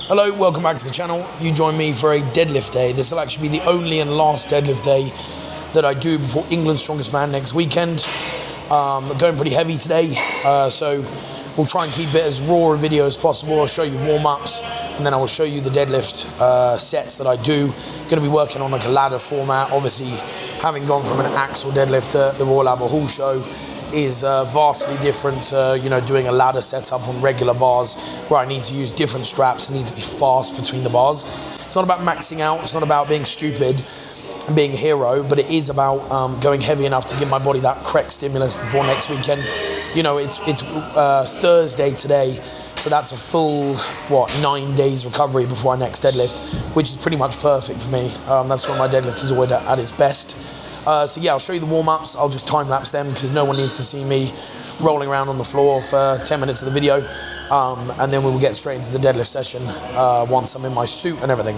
Hello, welcome back to the channel. You join me for a deadlift day. This will actually be the only and last deadlift day that I do before England's Strongest Man next weekend. I'm going pretty heavy today, so we'll try and keep it as raw a video as possible. I'll show you warm-ups, and then I will show you the deadlift sets that I do. Going to be working on like a ladder format. Obviously, having gone from an axle deadlift to the Royal Albert Hall show is vastly different to, doing a ladder setup on regular bars where I need to use different straps and need to be fast between the bars. It's not about maxing out, it's not about being stupid and being a hero, but it is about going heavy enough to give my body that correct stimulus before next weekend. It's Thursday today, so that's a full, 9 days recovery before our next deadlift, which is pretty much perfect for me. That's when my deadlift is always at its best. So yeah, I'll show you the warm-ups. I'll just time-lapse them because no one needs to see me rolling around on the floor for 10 minutes of the video. And then we will get straight into the deadlift session once I'm in my suit and everything.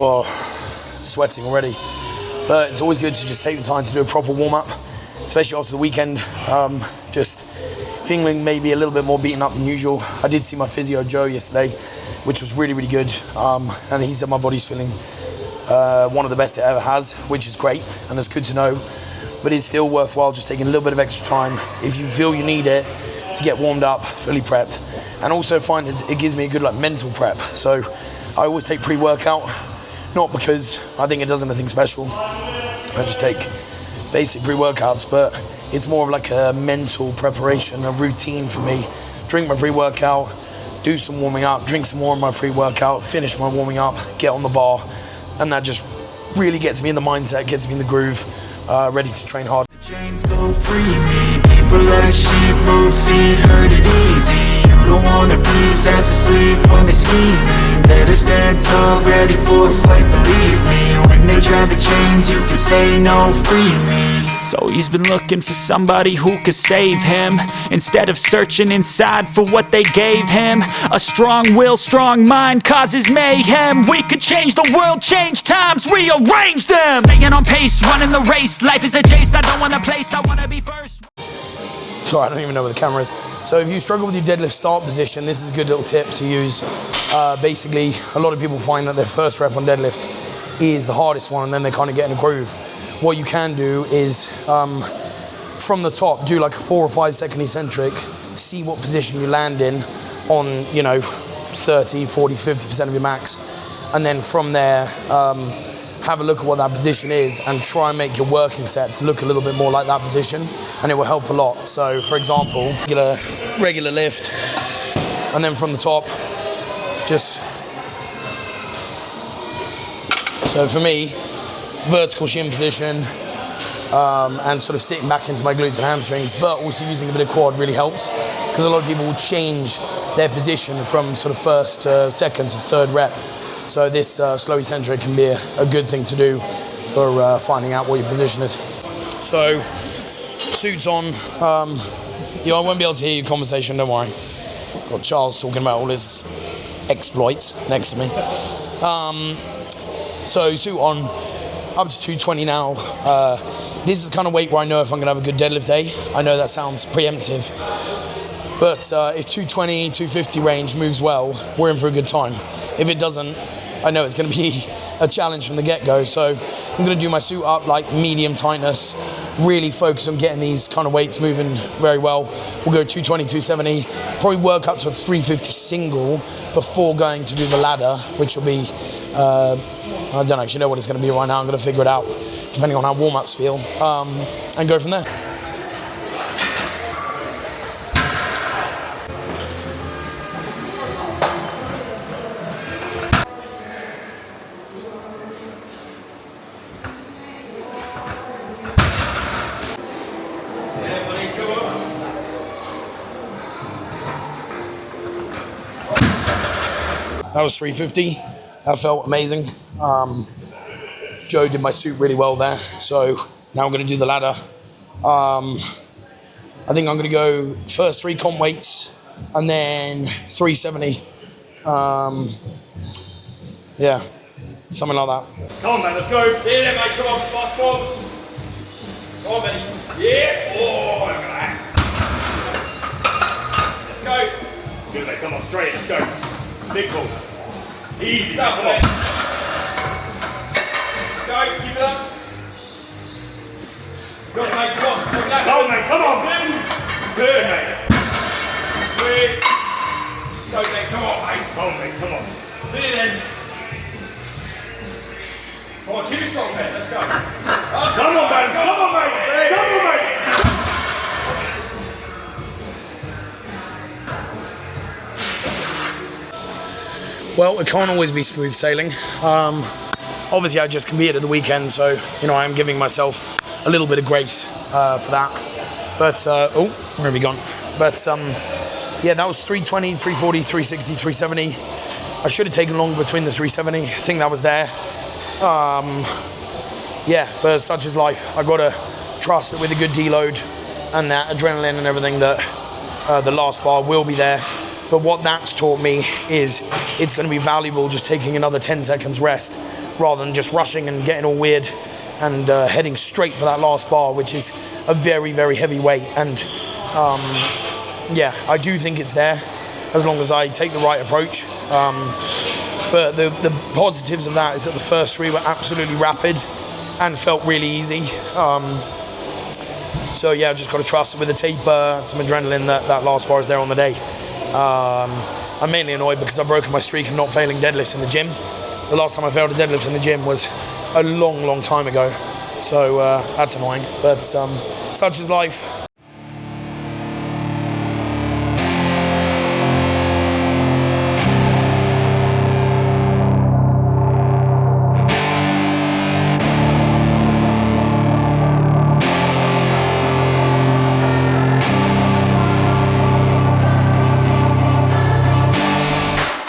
Oh, sweating already, but it's always good to just take the time to do a proper warm-up, especially after the weekend. Just feeling maybe a little bit more beaten up than usual. I did see my physio Joe yesterday, which was really good, and he said my body's feeling one of the best it ever has, which is great, and it's good to know. But it's still worthwhile just taking a little bit of extra time if you feel you need it to get warmed up, fully prepped, and also find it gives me a good mental prep. So I always take pre-workout. Not because I think it does anything special, I just take basic pre-workouts, but it's more of like a mental preparation, a routine for me. Drink my pre-workout, do some warming up, drink some more of my pre-workout, finish my warming up, get on the bar, and that just really gets me in the mindset, gets me in the groove, ready to train hard. The chains go free me, people like sheep move feet, heard it easy. You don't wanna be fast asleep when they scheming. Better stand tall, ready for a fight, believe me. When they try the chains, you can say no, free me. So he's been looking for somebody who could save him, instead of searching inside for what they gave him. A strong will, strong mind causes mayhem. We could change the world, change times, rearrange them. Staying on pace, running the race. Life is a chase, I don't want a place, I wanna be first. Sorry, I don't even know where the camera is. So if you struggle with your deadlift start position, this is a good little tip to use. Basically, a lot of people find that their first rep on deadlift is the hardest one, and then they kind of get in a groove. What you can do is, from the top, do like a 4 or 5 second eccentric, see what position you land in on, 30, 40, 50% of your max. And then from there, have a look at what that position is and try and make your working sets look a little bit more like that position, and it will help a lot. So for example, regular lift, and then from the top, so for me, vertical shin position, and sort of sitting back into my glutes and hamstrings, but also using a bit of quad really helps, because a lot of people will change their position from sort of first to second to third rep. So this slow eccentric can be a good thing to do for finding out what your position is. So, suits on. I won't be able to hear your conversation, don't worry. Got Charles talking about all his exploits next to me. So suit on, up to 220 now. This is the kind of weight where I know if I'm gonna have a good deadlift day. I know that sounds preemptive, but if 220, 250 range moves well, we're in for a good time. If it doesn't, I know it's going to be a challenge from the get-go. So I'm going to do my suit up like medium tightness, really focus on getting these kind of weights moving very well. We'll go 220, 270, probably work up to a 350 single before going to do the ladder, which will be, I don't actually know what it's going to be right now. I'm going to figure it out depending on how warm-ups feel, and go from there. That was 350. That felt amazing. Joe did my suit really well there. So now I'm going to do the ladder. I I think I'm going to go first 3 comp weights and then 370. Yeah, something like that. Come on, man, let's go. See you then, mate. Come on, last forms. Come on, Benny. Yeah. Oh, look at that. Let's go. Good, mate. Come on, straight. Let's go. Big pull. Easy, mate. Come on. Let's go. Keep it up. Got it, mate. Come on. Come on, mate. Come on. Good, mate. Sweet. Let's go, mate. Come on, mate. Come on, mate. Come on. See you then. Come on, keep it strong, mate. Let's go. Come on, man. Come on, mate. Come on, mate. Well, it can't always be smooth sailing. Obviously, I just competed at the weekend, so, you know, I am giving myself a little bit of grace for that. But, oh, where have we gone? But, yeah, that was 320, 340, 360, 370. I should have taken longer between the 370. I think that was there. Yeah, but such is life. I got to trust that with a good deload and that adrenaline and everything that the last bar will be there. But what that's taught me is it's going to be valuable just taking another 10 seconds rest rather than just rushing and getting all weird and heading straight for that last bar, which is a very, very heavy weight. And yeah, I do think it's there as long as I take the right approach. But the positives of that is that the first 3 were absolutely rapid and felt really easy. So yeah, just got to trust it with the taper, some adrenaline that last bar is there on the day. I'm mainly annoyed because I've broken my streak of not failing deadlifts in the gym. The last time I failed a deadlift in the gym was a long, long time ago. So that's annoying, but such is life.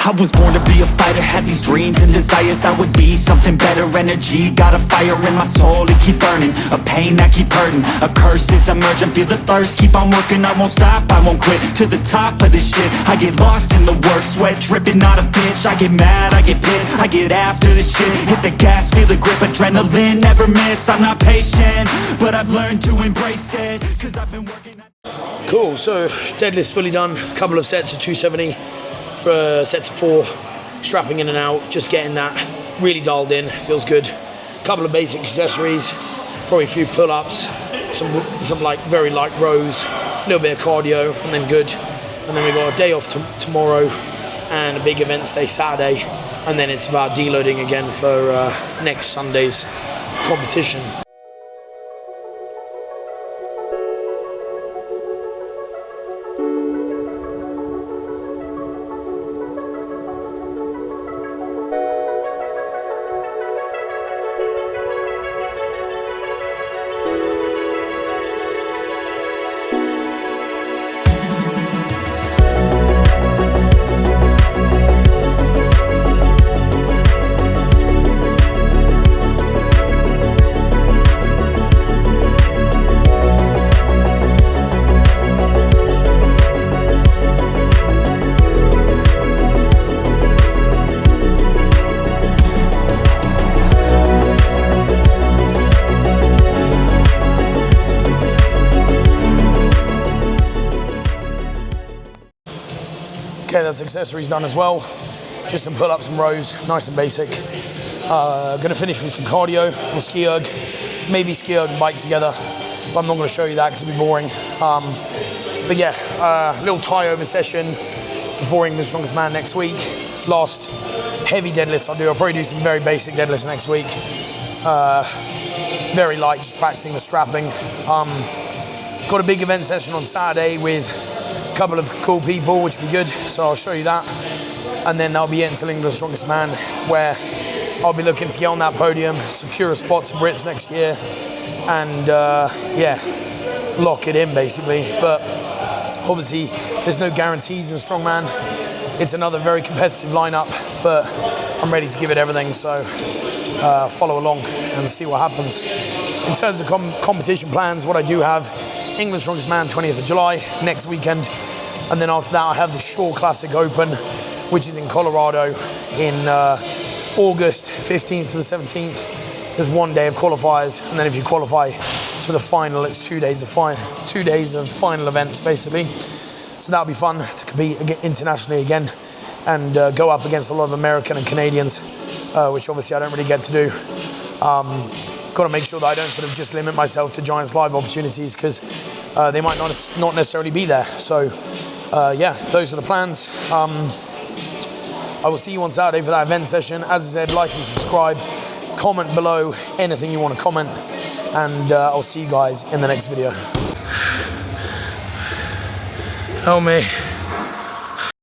I was born to be a fighter, had these dreams and desires. I would be something better, energy, got a fire in my soul to keep burning, a pain that keep hurting, a curse is emerging, feel the thirst, keep on working, I won't stop, I won't quit, to the top of this shit, I get lost in the work, sweat dripping, not a bitch, I get mad, I get pissed, I get after this shit, hit the gas, feel the grip, adrenaline, never miss, I'm not patient, but I've learned to embrace it, cause I've been working. Cool, so deadlift's fully done, a couple of sets of 270, sets of 4, strapping in and out, just getting that really dialed in, feels good. A couple of basic accessories, probably a few pull-ups, some like very light rows, a little bit of cardio, and then good. And then we've got a day off tomorrow and a big events day Saturday, and then it's about deloading again for next Sunday's competition. Okay, that's accessories done as well. Just some pull-ups and rows, nice and basic. Gonna finish with some cardio on ski erg, maybe ski erg and bike together, but I'm not gonna show you that because it'd be boring. But yeah, little tie-over session before England's Strongest Man next week. Last heavy deadlifts I'll do. I'll probably do some very basic deadlifts next week. Very light, just practicing the strapping. Got a big event session on Saturday with a couple of cool people, which will be good, so I'll show you that. And then I'll be into England's Strongest Man, where I'll be looking to get on that podium, secure a spot to Brits next year, and yeah, lock it in basically. But obviously, there's no guarantees in strongman. It's another very competitive lineup, but I'm ready to give it everything, so follow along and see what happens. In terms of competition plans, what I do have England's Strongest Man, 20th of July, next weekend. And then after that, I have the Shore Classic Open, which is in Colorado in August 15th to the 17th. There's 1 day of qualifiers, and then if you qualify to the final, it's 2 days of final events, basically. So that'll be fun to compete internationally again and go up against a lot of American and Canadians, which obviously I don't really get to do. Got to make sure that I don't sort of just limit myself to Giants Live opportunities, because they might not necessarily be there. So yeah, those are the plans. I will see you on Saturday for that event session. As I said, like and subscribe. Comment below anything you want to comment. And I'll see you guys in the next video. Help me.